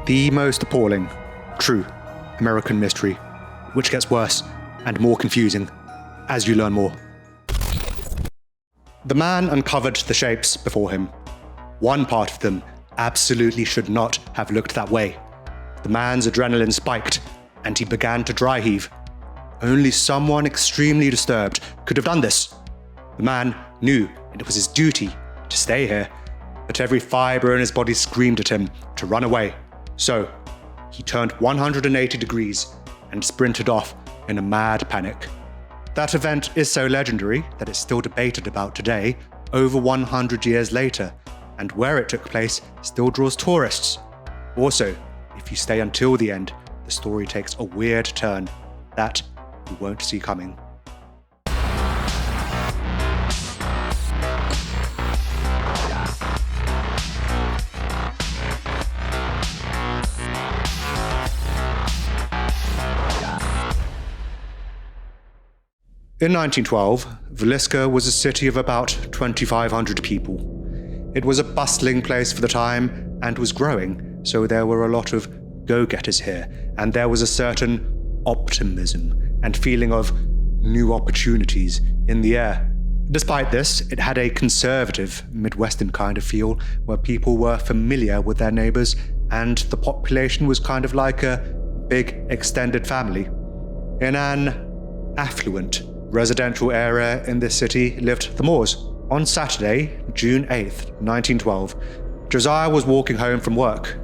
The most appalling, true American mystery, which gets worse and more confusing as you learn more. The man uncovered the shapes before him. One part of them absolutely should not have looked that way. The man's adrenaline spiked, and he began to dry heave. Only someone extremely disturbed could have done this. The man knew it was his duty to stay here, but every fibre in his body screamed at him to run away. So, he turned 180 degrees and sprinted off in a mad panic. That event is so legendary that it's still debated about today, over 100 years later, and where it took place still draws tourists. Also, if you stay until the end, the story takes a weird turn that you won't see coming. In 1912, Villisca was a city of about 2,500 people. It was a bustling place for the time and was growing, so there were a lot of go-getters here, and there was a certain optimism and feeling of new opportunities in the air. Despite this, it had a conservative, Midwestern kind of feel, where people were familiar with their neighbors, and the population was kind of like a big extended family. In an affluent residential area in this city lived the Moores. On Saturday, June 8th, 1912, Josiah was walking home from work.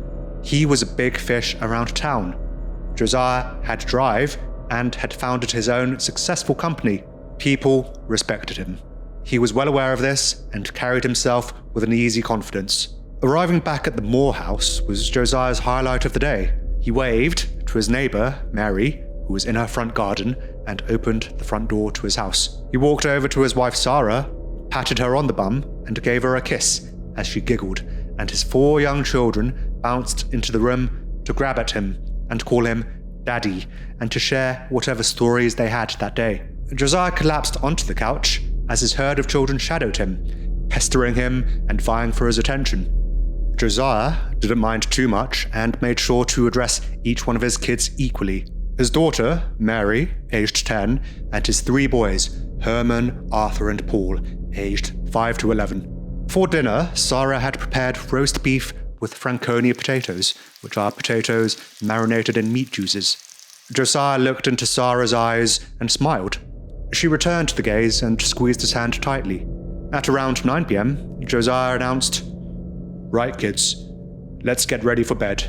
He was a big fish around town. Josiah had drive and had founded his own successful company. People respected him. He was well aware of this and carried himself with an easy confidence. Arriving back at the Moore house was Josiah's highlight of the day. He waved to his neighbor, Mary, who was in her front garden, and opened the front door to his house. He walked over to his wife Sarah, patted her on the bum, and gave her a kiss as she giggled, and his 4 young children bounced into the room to grab at him and call him Daddy, and to share whatever stories they had that day. Josiah collapsed onto the couch as his herd of children shadowed him, pestering him and vying for his attention. Josiah didn't mind too much and made sure to address each one of his kids equally. His daughter, Mary, aged 10, and his 3 boys, Herman, Arthur, and Paul, aged 5 to 11. For dinner, Sarah had prepared roast beef with Franconia potatoes, which are potatoes marinated in meat juices. Josiah looked into Sarah's eyes and smiled. She returned the gaze and squeezed his hand tightly. At around 9 p.m., Josiah announced, "Right, kids, let's get ready for bed.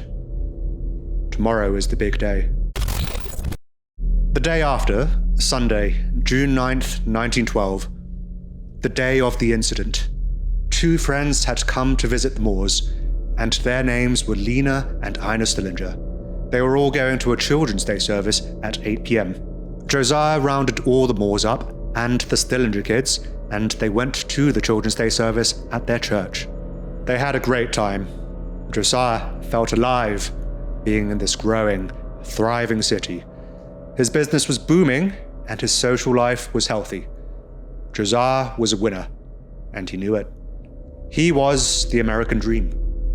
Tomorrow is the big day." The day after, Sunday, June 9th, 1912, the day of the incident, 2 friends had come to visit the Moores, and their names were Lena and Ina Stillinger. They were all going to a Children's Day service at 8 p.m. Josiah rounded all the Moores up and the Stillinger kids, and they went to the Children's Day service at their church. They had a great time. Josiah felt alive, being in this growing, thriving city. His business was booming, and his social life was healthy. Josiah was a winner, and he knew it. He was the American dream.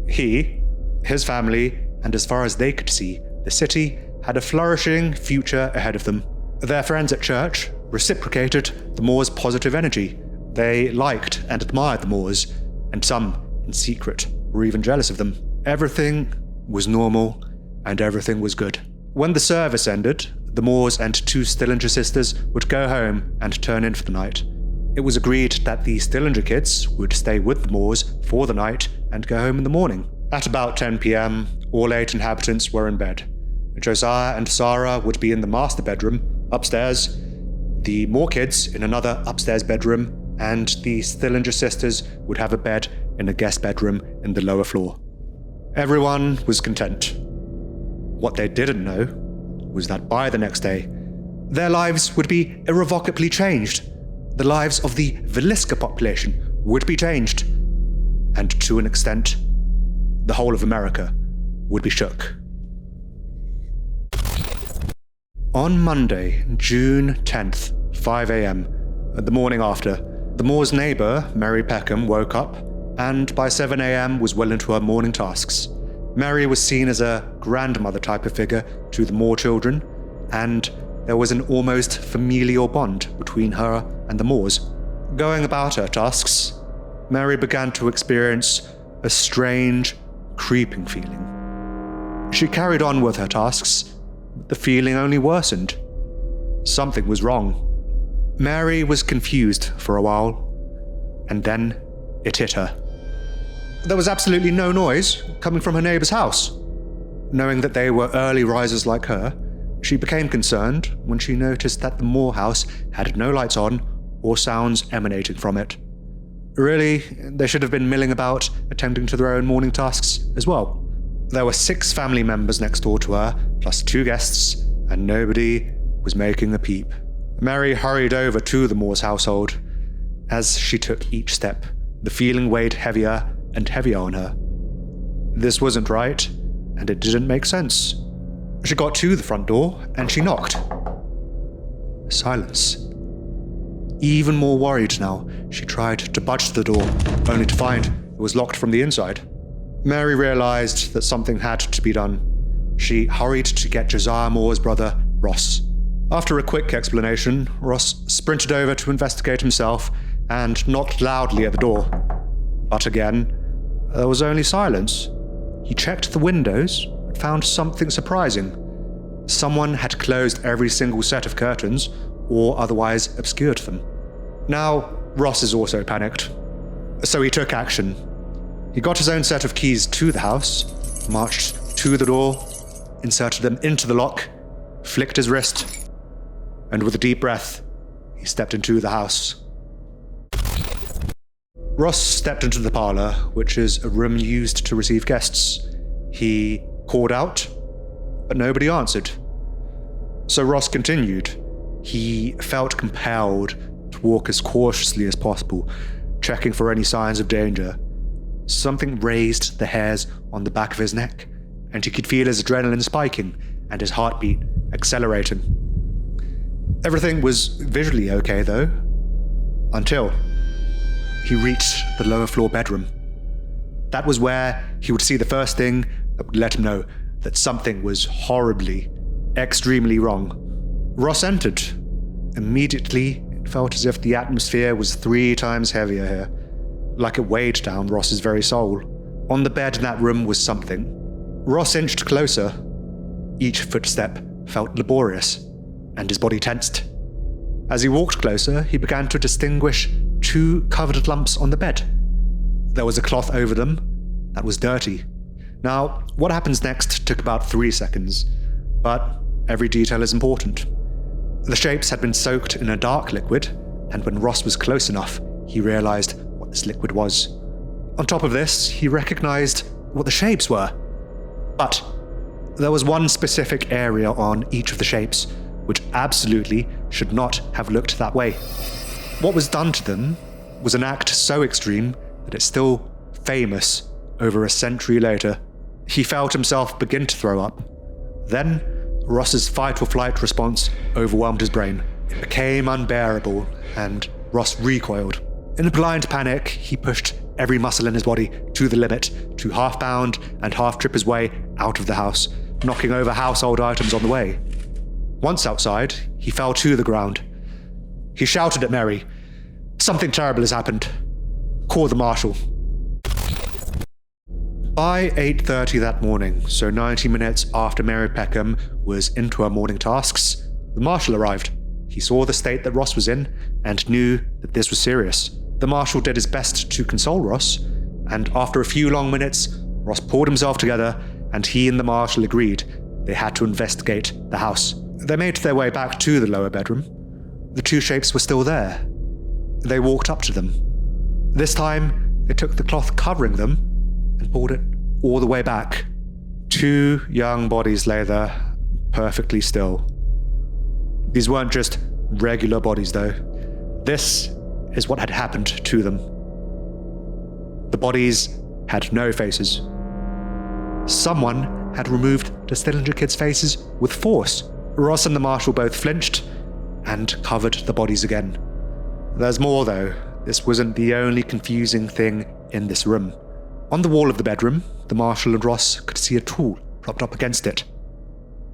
He, his family, and as far as they could see, the city had a flourishing future ahead of them. Their friends at church reciprocated the Moores' positive energy. They liked and admired the Moores, and some, in secret, were even jealous of them. Everything was normal, and everything was good. When the service ended, the Moores and 2 Stillinger sisters would go home and turn in for the night. It was agreed that the Stillinger kids would stay with the Moores for the night and go home in the morning. At about 10 p.m., all 8 inhabitants were in bed. Josiah and Sarah would be in the master bedroom, upstairs, the Moore kids in another upstairs bedroom, and the Stillinger sisters would have a bed in a guest bedroom in the lower floor. Everyone was content. What they didn't know was that by the next day, their lives would be irrevocably changed. The lives of the Villisca population would be changed. And to an extent, the whole of America would be shook. On Monday, June 10th, 5 a.m., the morning after, the Moore's neighbour, Mary Peckham, woke up and by 7 a.m. was well into her morning tasks. Mary was seen as a grandmother type of figure to the Moore children, and there was an almost familial bond between her and the Moores. Going about her tasks, Mary began to experience a strange, creeping feeling. She carried on with her tasks, but the feeling only worsened. Something was wrong. Mary was confused for a while, and then it hit her. There was absolutely no noise coming from her neighbor's house. Knowing that they were early risers like her, she became concerned when she noticed that the Moore house had no lights on or sounds emanating from it. Really, they should have been milling about, attending to their own morning tasks as well. There were 6 family members next door to her, plus 2 guests, and nobody was making a peep. Mary hurried over to the Moore's household. As she took each step, the feeling weighed heavier and heavier on her. This wasn't right, and it didn't make sense. She got to the front door, and she knocked. Silence. Even more worried now, she tried to budge the door, only to find it was locked from the inside. Mary realized that something had to be done. She hurried to get Josiah Moore's brother, Ross. After a quick explanation, Ross sprinted over to investigate himself and knocked loudly at the door. But again, there was only silence. He checked the windows, but found something surprising. Someone had closed every single set of curtains, or otherwise obscured them. Now, Ross is also panicked. So he took action. He got his own set of keys to the house, marched to the door, inserted them into the lock, flicked his wrist, and with a deep breath, he stepped into the house. Ross stepped into the parlor, which is a room used to receive guests. He called out, but nobody answered. So Ross continued. He felt compelled to walk as cautiously as possible, checking for any signs of danger. Something raised the hairs on the back of his neck, and he could feel his adrenaline spiking and his heartbeat accelerating. Everything was visually okay, though, until he reached the lower floor bedroom. That was where he would see the first thing that would let him know that something was horribly, extremely wrong. Ross entered. Immediately, it felt as if the atmosphere was 3 times heavier here, like it weighed down Ross's very soul. On the bed in that room was something. Ross inched closer. Each footstep felt laborious, and his body tensed. As he walked closer, he began to distinguish 2 covered lumps on the bed. There was a cloth over them that was dirty. Now, what happens next took about 3 seconds, but every detail is important. The shapes had been soaked in a dark liquid, and when Ross was close enough, he realized what this liquid was. On top of this, he recognized what the shapes were. But there was one specific area on each of the shapes which absolutely should not have looked that way. What was done to them was an act so extreme that it's still famous over a century later. He felt himself begin to throw up. Then, Ross's fight-or-flight response overwhelmed his brain. It became unbearable, and Ross recoiled. In a blind panic, he pushed every muscle in his body to the limit to half-bound and half-trip his way out of the house, knocking over household items on the way. Once outside, he fell to the ground. He shouted at Mary, "Something terrible has happened. Call the marshal." By 8:30 that morning, so 90 minutes after Mary Peckham was into her morning tasks, the marshal arrived. He saw the state that Ross was in and knew that this was serious. The marshal did his best to console Ross, and after a few long minutes, Ross pulled himself together and he and the marshal agreed they had to investigate the house. They made their way back to the lower bedroom. The 2 shapes were still there. They walked up to them. This time, they took the cloth covering them and pulled it all the way back. 2 young bodies lay there, perfectly still. These weren't just regular bodies, though. This is what had happened to them. The bodies had no faces. Someone had removed the Stillinger kids' faces with force. Ross and the marshal both flinched and covered the bodies again. There's more, though. This wasn't the only confusing thing in this room. On the wall of the bedroom, the Marshal and Ross could see a tool propped up against it.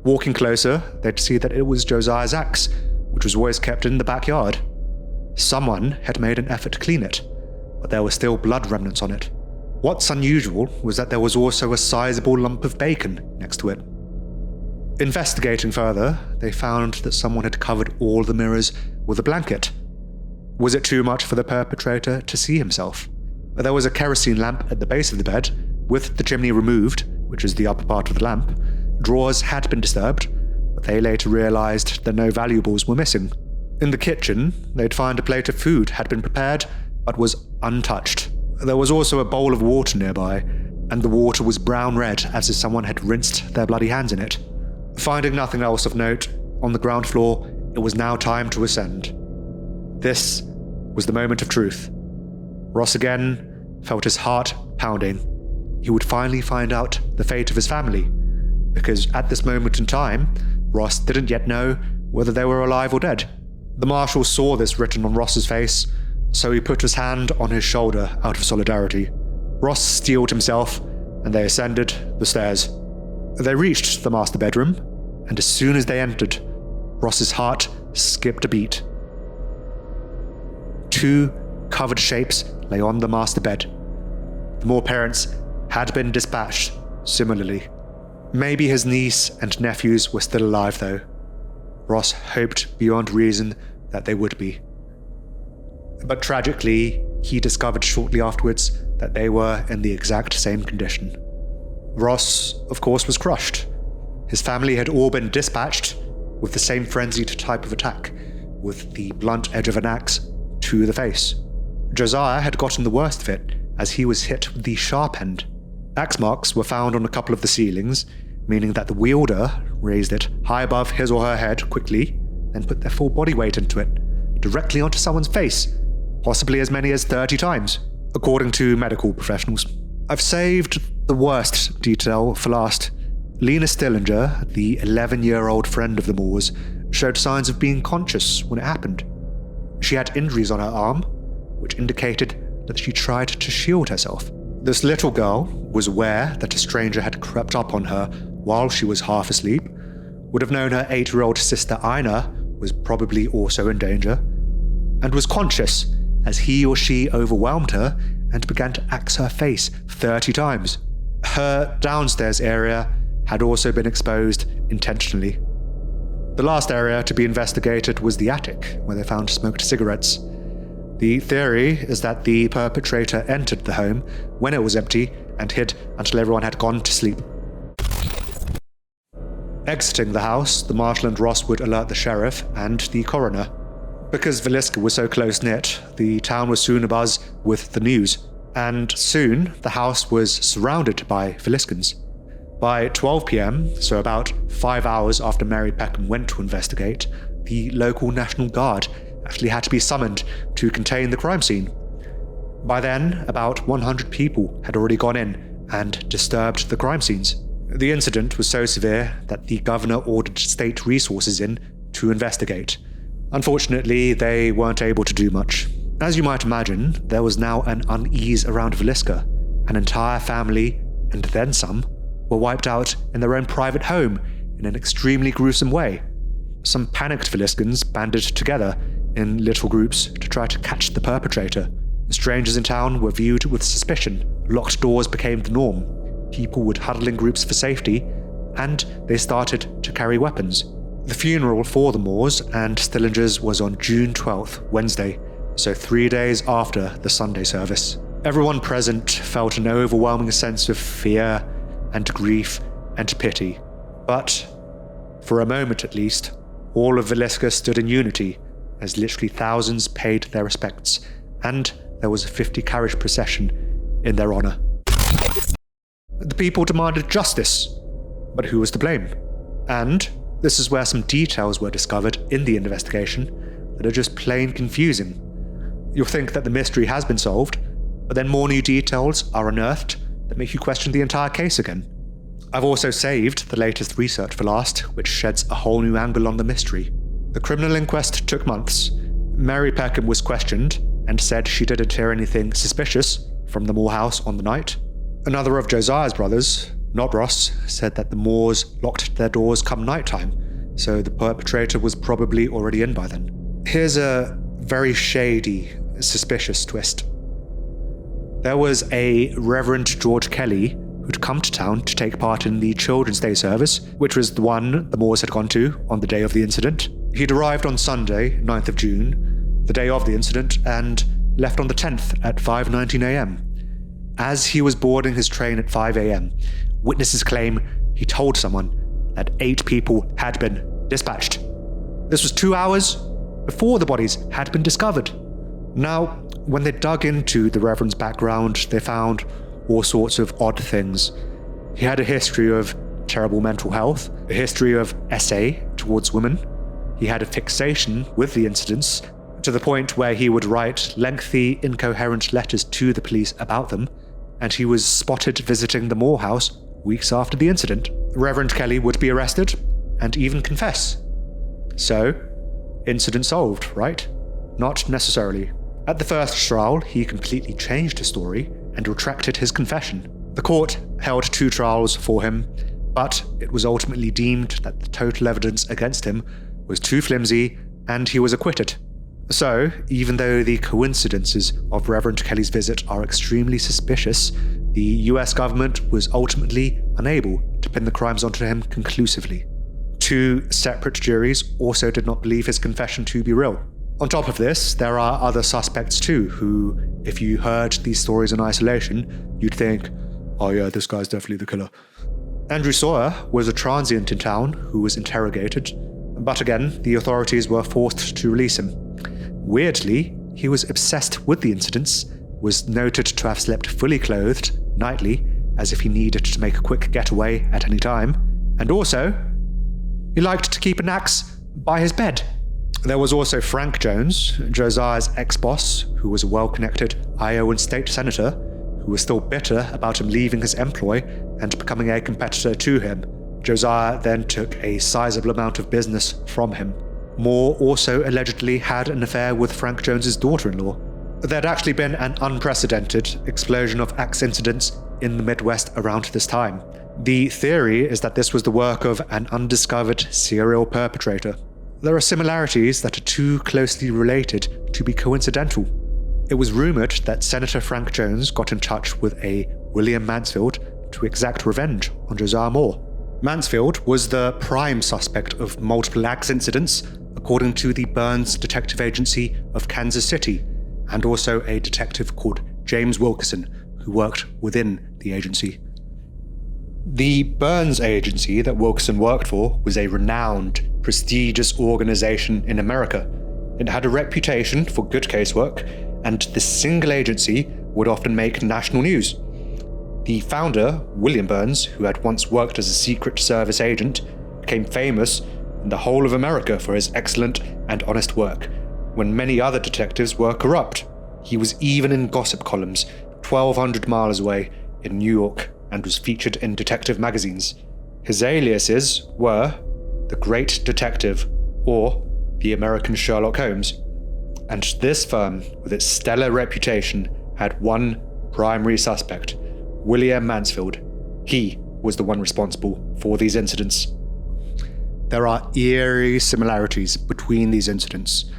Walking closer, they'd see that it was Josiah's axe, which was always kept in the backyard. Someone had made an effort to clean it, but there were still blood remnants on it. What's unusual was that there was also a sizable lump of bacon next to it. Investigating further, they found that someone had covered all the mirrors with a blanket. Was it too much for the perpetrator to see himself? There was a kerosene lamp at the base of the bed, with the chimney removed, which is the upper part of the lamp. Drawers had been disturbed, but they later realized that no valuables were missing. In the kitchen, they'd find a plate of food had been prepared, but was untouched. There was also a bowl of water nearby, and the water was brown red as if someone had rinsed their bloody hands in it. Finding nothing else of note, on the ground floor, it was now time to ascend. This was the moment of truth. Ross again felt his heart pounding. He would finally find out the fate of his family, because at this moment in time, Ross didn't yet know whether they were alive or dead. The Marshal saw this written on Ross's face, so he put his hand on his shoulder out of solidarity. Ross steeled himself, and they ascended the stairs. They reached the master bedroom, and as soon as they entered, Ross's heart skipped a beat. 2 covered shapes lay on the master bed. The Moore parents had been dispatched similarly. Maybe his niece and nephews were still alive though. Ross hoped beyond reason that they would be. But tragically, he discovered shortly afterwards that they were in the exact same condition. Ross, of course, was crushed. His family had all been dispatched with the same frenzied type of attack, with the blunt edge of an axe to the face. Josiah had gotten the worst of it, as he was hit with the sharp end. Axe marks were found on a couple of the ceilings, meaning that the wielder raised it high above his or her head quickly, then put their full body weight into it, directly onto someone's face, possibly as many as 30 times, according to medical professionals. I've saved the worst detail for last. Lena Stillinger, the 11-year-old friend of the Moores, showed signs of being conscious when it happened. She had injuries on her arm, which indicated that she tried to shield herself. This little girl was aware that a stranger had crept up on her while she was half asleep, would have known her 8-year-old sister Ina was probably also in danger, and was conscious as he or she overwhelmed her and began to axe her face 30 times. Her downstairs area had also been exposed intentionally. The last area to be investigated was the attic, where they found smoked cigarettes. The theory is that the perpetrator entered the home when it was empty and hid until everyone had gone to sleep. Exiting the house, the Marshal and Ross would alert the sheriff and the coroner. Because Villisca was so close-knit, the town was soon abuzz with the news, and soon the house was surrounded by Villiscans. By 12 p.m, so about 5 hours after Mary Peckham went to investigate, the local National Guard actually had to be summoned to contain the crime scene. By then, about 100 people had already gone in and disturbed the crime scenes. The incident was so severe that the governor ordered state resources in to investigate. Unfortunately, they weren't able to do much. As you might imagine, there was now an unease around Villisca. An entire family, and then some, were wiped out in their own private home in an extremely gruesome way. Some panicked Villiscans banded together in little groups to try to catch the perpetrator. Strangers in town were viewed with suspicion. Locked doors became the norm. People would huddle in groups for safety, and they started to carry weapons. The funeral for the Moores and Stillingers was on June 12th, Wednesday, so 3 days after the Sunday service. Everyone present felt an overwhelming sense of fear and grief and pity. But, for a moment at least, all of Villisca stood in unity, as literally thousands paid their respects, and there was a 50-carriage procession in their honour. The people demanded justice, but who was to blame? And this is where some details were discovered in the investigation that are just plain confusing. You'll think that the mystery has been solved, but then more new details are unearthed that make you question the entire case again. I've also saved the latest research for last, which sheds a whole new angle on the mystery. The criminal inquest took months. Mary Peckham was questioned and said she didn't hear anything suspicious from the Moore house on the night. Another of Josiah's brothers, not Ross, said that the Moors locked their doors come nighttime, so the perpetrator was probably already in by then. Here's a very shady, suspicious twist. There was a Reverend George Kelly who'd come to town to take part in the Children's Day service, which was the one the Moors had gone to on the day of the incident. He'd arrived on Sunday, 9th of June, the day of the incident, and left on the 10th at 5:19 a.m. As he was boarding his train at 5 a.m, witnesses claim he told someone that 8 people had been dispatched. This was 2 hours before the bodies had been discovered. Now, when they dug into the Reverend's background, they found all sorts of odd things. He had a history of terrible mental health, a history of SA towards women. He had a fixation with the incidents, to the point where he would write lengthy, incoherent letters to the police about them, and he was spotted visiting the Moore house weeks after the incident. Reverend Kelly would be arrested and even confess. So, incident solved, right? Not necessarily. At the first trial, he completely changed his story and retracted his confession. The court held 2 trials for him, but it was ultimately deemed that the total evidence against him was too flimsy and he was acquitted. So, even though the coincidences of Reverend Kelly's visit are extremely suspicious, the US government was ultimately unable to pin the crimes onto him conclusively. 2 separate juries also did not believe his confession to be real. On top of this, there are other suspects too, who, if you heard these stories in isolation, you'd think, oh yeah, this guy's definitely the killer. Andrew Sawyer was a transient in town who was interrogated, but again, the authorities were forced to release him. Weirdly, he was obsessed with the incidents, was noted to have slept fully clothed, nightly, as if he needed to make a quick getaway at any time, and also, he liked to keep an axe by his bed. There was also Frank Jones, Josiah's ex-boss, who was a well-connected Iowa state senator, who was still bitter about him leaving his employ and becoming a competitor to him. Josiah then took a sizable amount of business from him. Moore also allegedly had an affair with Frank Jones's daughter-in-law. There'd actually been an unprecedented explosion of axe incidents in the Midwest around this time. The theory is that this was the work of an undiscovered serial perpetrator. There are similarities that are too closely related to be coincidental. It was rumored that Senator Frank Jones got in touch with a William Mansfield to exact revenge on Josiah Moore. Mansfield was the prime suspect of multiple axe incidents, according to the Burns Detective Agency of Kansas City, and also a detective called James Wilkerson, who worked within the agency. The Burns Agency that Wilkerson worked for was a renowned, prestigious organization in America. It had a reputation for good casework, and this single agency would often make national news. The founder, William Burns, who had once worked as a Secret Service agent, became famous in the whole of America for his excellent and honest work, when many other detectives were corrupt. He was even in gossip columns 1,200 miles away in New York and was featured in detective magazines. His aliases were the Great Detective or the American Sherlock Holmes. And this firm, with its stellar reputation, had one primary suspect, William Mansfield. He was the one responsible for these incidents. There are eerie similarities between these incidents.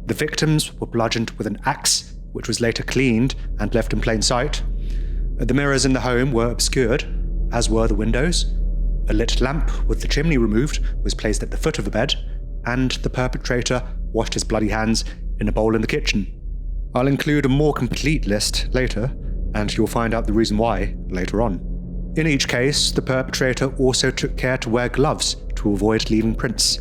The victims were bludgeoned with an axe, which was later cleaned and left in plain sight. The mirrors in the home were obscured, as were the windows. A lit lamp with the chimney removed was placed at the foot of the bed, and the perpetrator washed his bloody hands in a bowl in the kitchen. I'll include a more complete list later, and you'll find out the reason why later on. In each case, the perpetrator also took care to wear gloves to avoid leaving prints.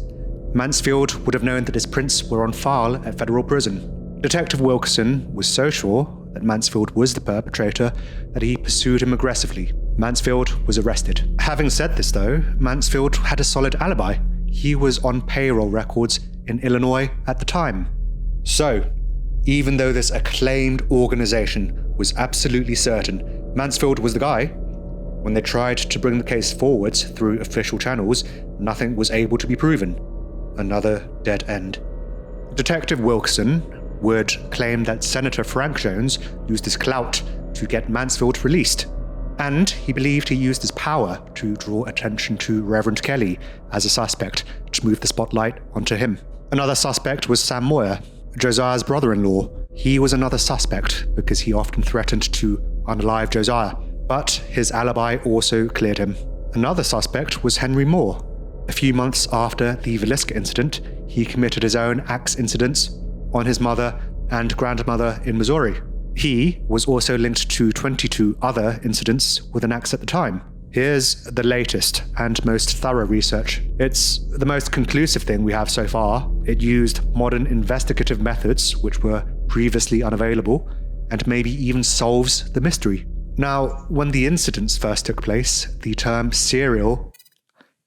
Mansfield would have known that his prints were on file at federal prison. Detective Wilkerson was so sure that Mansfield was the perpetrator that he pursued him aggressively. Mansfield was arrested. Having said this though, Mansfield had a solid alibi. He was on payroll records in Illinois at the time. So, even though this acclaimed organization was absolutely certain Mansfield was the guy, when they tried to bring the case forwards through official channels, nothing was able to be proven. Another dead end. Detective Wilkerson would claim that Senator Frank Jones used his clout to get Mansfield released. And he believed he used his power to draw attention to Reverend Kelly as a suspect to move the spotlight onto him. Another suspect was Sam Moyer, Josiah's brother-in-law. He was another suspect because he often threatened to unalive Josiah, but his alibi also cleared him. Another suspect was Henry Moore. A few months after the Villisca incident, he committed his own axe incidents on his mother and grandmother in Missouri. He was also linked to 22 other incidents with an axe at the time. Here's the latest and most thorough research. It's the most conclusive thing we have so far. It used modern investigative methods which were previously unavailable, and maybe even solves the mystery. Now, when the incidents first took place, the term serial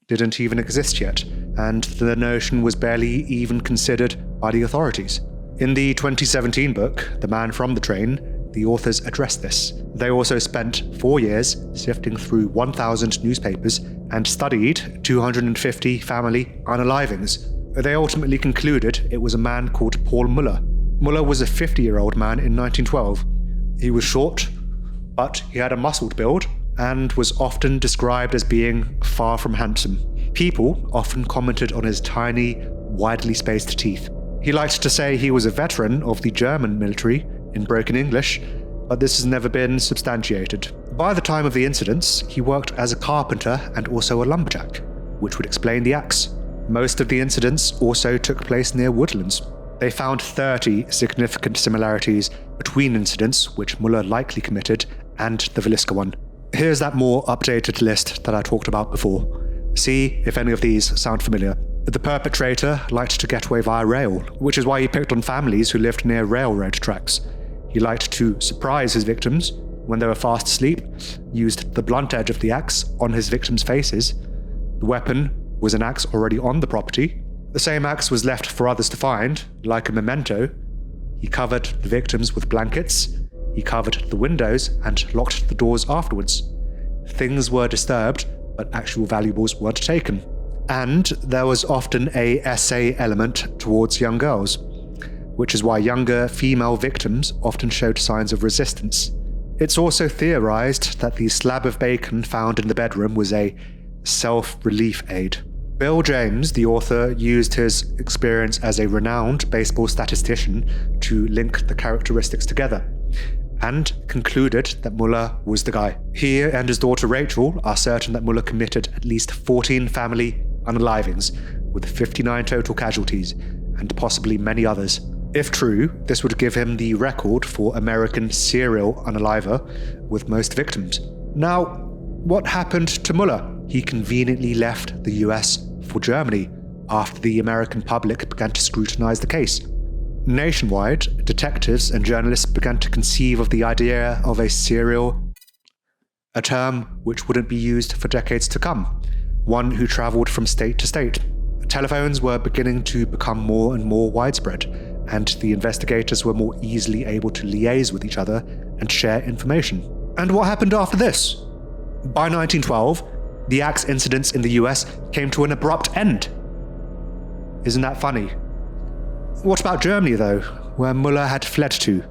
didn't even exist yet, and the notion was barely even considered by the authorities. In the 2017 book, The Man from the Train, the authors addressed this. They also spent 4 years sifting through 1,000 newspapers and studied 250 family unalivings. They ultimately concluded it was a man called Paul Muller. Muller was a 50-year-old man in 1912. He was short, but he had a muscled build and was often described as being far from handsome. People often commented on his tiny, widely spaced teeth. He liked to say he was a veteran of the German military in broken English, but this has never been substantiated. By the time of the incidents, he worked as a carpenter and also a lumberjack, which would explain the axe. Most of the incidents also took place near woodlands. They found 30 significant similarities between incidents which Muller likely committed and the Villisca one. Here's that more updated list that I talked about before. See if any of these sound familiar. The perpetrator liked to get away via rail, which is why he picked on families who lived near railroad tracks. He liked to surprise his victims when they were fast asleep, used the blunt edge of the axe on his victims' faces. The weapon was an axe already on the property. The same axe was left for others to find, like a memento. He covered the victims with blankets. He covered the windows and locked the doors afterwards. Things were disturbed, but actual valuables weren't taken. And there was often a essay element towards young girls, which is why younger female victims often showed signs of resistance. It's also theorized that the slab of bacon found in the bedroom was a self-relief aid. Bill James, the author, used his experience as a renowned baseball statistician to link the characteristics together, and concluded that Muller was the guy. He and his daughter Rachel are certain that Muller committed at least 14 family unalivings, with 59 total casualties, and possibly many others. If true, this would give him the record for American serial unaliver with most victims. Now, what happened to Muller? He conveniently left the US for Germany after the American public began to scrutinize the case. Nationwide, detectives and journalists began to conceive of the idea of a serial, a term which wouldn't be used for decades to come, one who traveled from state to state. Telephones were beginning to become more and more widespread, and the investigators were more easily able to liaise with each other and share information. And what happened after this? By 1912, the axe incidents in the US came to an abrupt end. Isn't that funny? What about Germany, though, where Muller had fled to?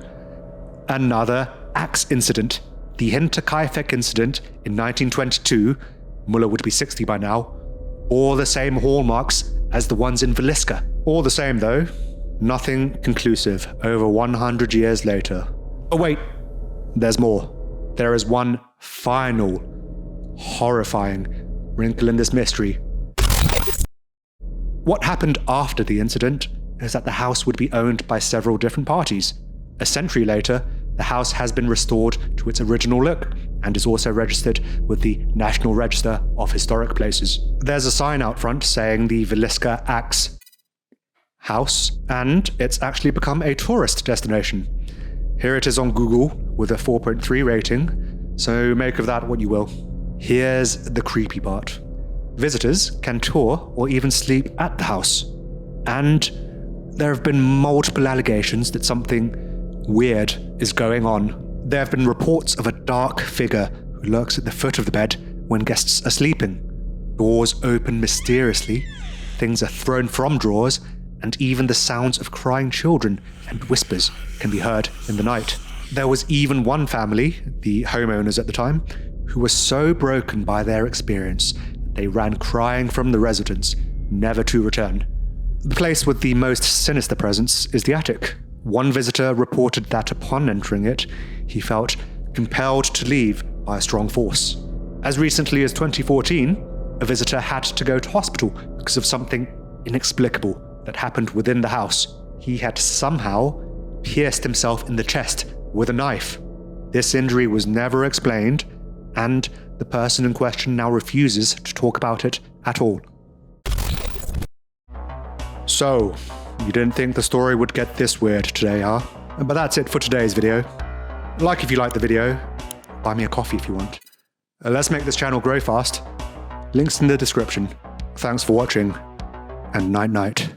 Another axe incident, the Hinterkaifeck incident in 1922, Muller would be 60 by now, all the same hallmarks as the ones in Villisca. All the same, though, nothing conclusive over 100 years later. Oh wait, there's more. There is one final, horrifying wrinkle in this mystery. What happened after the incident is that the house would be owned by several different parties. A century later, the house has been restored to its original look and is also registered with the National Register of Historic Places. There's a sign out front saying the Villisca Axe House, and it's actually become a tourist destination. Here it is on Google with a 4.3 rating, so make of that what you will. Here's the creepy part. Visitors can tour or even sleep at the house, and there have been multiple allegations that something weird is going on. There have been reports of a dark figure who lurks at the foot of the bed when guests are sleeping. Doors open mysteriously, things are thrown from drawers, and even the sounds of crying children and whispers can be heard in the night. There was even one family, the homeowners at the time, who were so broken by their experience that they ran crying from the residence, never to return. The place with the most sinister presence is the attic. One visitor reported that upon entering it, he felt compelled to leave by a strong force. As recently as 2014, a visitor had to go to hospital because of something inexplicable that happened within the house. He had somehow pierced himself in the chest with a knife. This injury was never explained, and the person in question now refuses to talk about it at all. So, you didn't think the story would get this weird today, huh? But that's it for today's video. Like if you liked the video, buy me a coffee if you want. Let's make this channel grow fast. Links in the description. Thanks for watching, and night night.